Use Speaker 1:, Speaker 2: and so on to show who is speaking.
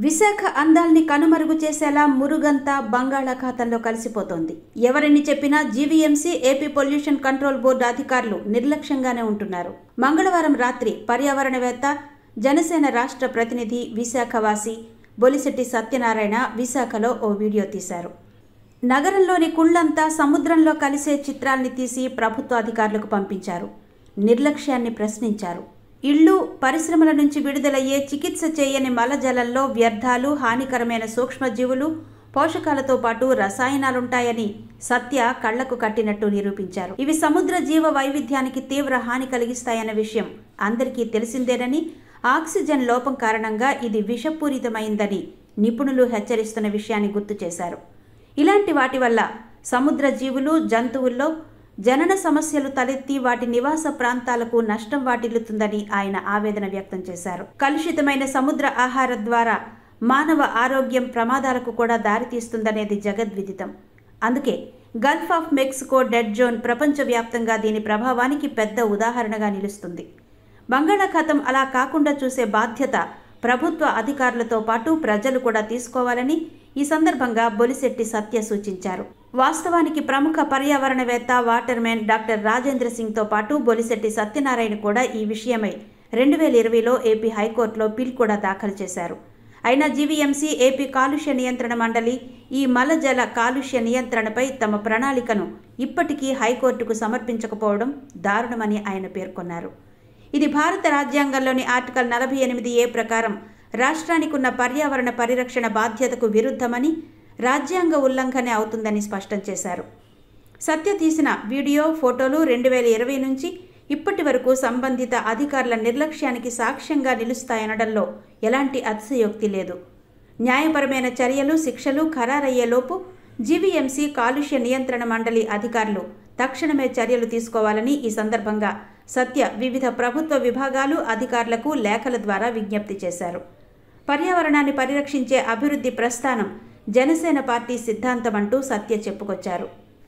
Speaker 1: విశాఖ అందాల్ని కనుమరుగు చేసేలా మురుగంతా బంగాళాఖాతంలో కలిసిపోతోంది. ఎవరిని చెప్పినా GVMC, AP pollution control board అధికారులు నిర్లక్ష్యంగానే ఉంటున్నారు. మంగళవారం రాత్రి పర్యావరణవేత్త, జనసేన రాష్ట్ర ప్రతినిధి, విశాఖవాసి బొలిశెట్టి సత్యనారాయణ విశాఖలో ఓ వీడియో తీశారు. నగరంలోని కుళ్లంతా సముద్రంలో కలిసే చిత్రాల్ని తీసి ప్రభుత్వ అధికారులకు పంపించారు. నిర్లక్ష్యాన్ని ప్రశ్నించారు. ఇళ్లు, పరిశ్రమల నుంచి విడుదలయ్యే చికిత్స చేయని మలజలంలో వ్యర్థాలు, హానికరమైన సూక్ష్మజీవులు, పోషకాలతో పాటు రసాయనాలుంటాయని సత్య కళ్లకు కట్టినట్టు నిరూపించారు. ఇవి సముద్ర జీవ వైవిధ్యానికి తీవ్ర హాని కలిగిస్తాయన్న విషయం అందరికీ తెలిసిందేనని, ఆక్సిజన్ లోపం కారణంగా ఇది విషపూరితమైందని నిపుణులు హెచ్చరిస్తున్న విషయాన్ని గుర్తు చేశారు. ఇలాంటి వాటి వల్ల సముద్ర జీవులు, జంతువుల్లో జనన సమస్యలు తలెత్తి వాటి నివాస ప్రాంతాలకు నష్టం వాటిల్లుతుందని ఆయన ఆవేదన వ్యక్తం చేశారు. కలుషితమైన సముద్ర ఆహారం ద్వారా మానవ ఆరోగ్యం ప్రమాదాలకు కూడా దారితీస్తుందనేది జగద్విదితం. అందుకే Gulf of Mexico dead zone ప్రపంచవ్యాప్తంగా దీని ప్రభావానికి పెద్ద ఉదాహరణగా నిలుస్తుంది. బంగాళాఖాతం అలా కాకుండా చూసే బాధ్యత ప్రభుత్వ అధికారులతో పాటు ప్రజలు కూడా తీసుకోవాలని ఈ సందర్భంగా బొలిశెట్టి సత్య సూచించారు. వాస్తవానికి ప్రముఖ పర్యావరణవేత్త, వాటర్మెన్ డాక్టర్ రాజేంద్ర సింగ్తో పాటు బొలిశెట్టి సత్యనారాయణ కూడా ఈ విషయమై 2020లో ఏపీ హైకోర్టులో పిల్ కూడా దాఖలు చేశారు. అయినా జీవీఎంసీ, ఏపీ కాలుష్య నియంత్రణ మండలి ఈ మలజల కాలుష్య నియంత్రణపై తమ ప్రణాళికను ఇప్పటికీ హైకోర్టుకు సమర్పించకపోవడం దారుణమని ఆయన పేర్కొన్నారు. ఇది భారత రాజ్యాంగంలోని ఆర్టికల్ 48A ప్రకారం రాష్ట్రానికి ఉన్న పర్యావరణ పరిరక్షణ బాధ్యతకు విరుద్ధమని, రాజ్యాంగ ఉల్లంఘన అవుతుందని స్పష్టం చేశారు. సత్య తీసిన వీడియో, ఫోటోలు 2020 నుంచి ఇప్పటి వరకు సంబంధిత అధికారుల నిర్లక్ష్యానికి సాక్ష్యంగా నిలుస్తాయనడంలో ఎలాంటి అతిశయోక్తి లేదు. న్యాయపరమైన చర్యలు, శిక్షలు ఖరారయ్యేలోపు జీవీఎంసీ, కాలుష్య నియంత్రణ మండలి అధికారులు తక్షణమే చర్యలు తీసుకోవాలని ఈ సందర్భంగా సత్య వివిధ ప్రభుత్వ విభాగాలు, అధికారులకు లేఖల ద్వారా విజ్ఞప్తి చేశారు. పర్యావరణాన్ని పరిరక్షించే అభివృద్ధి ప్రస్థానం జనసేన పార్టీ సిద్ధాంతమంటూ సత్య చెప్పుకొచ్చారు.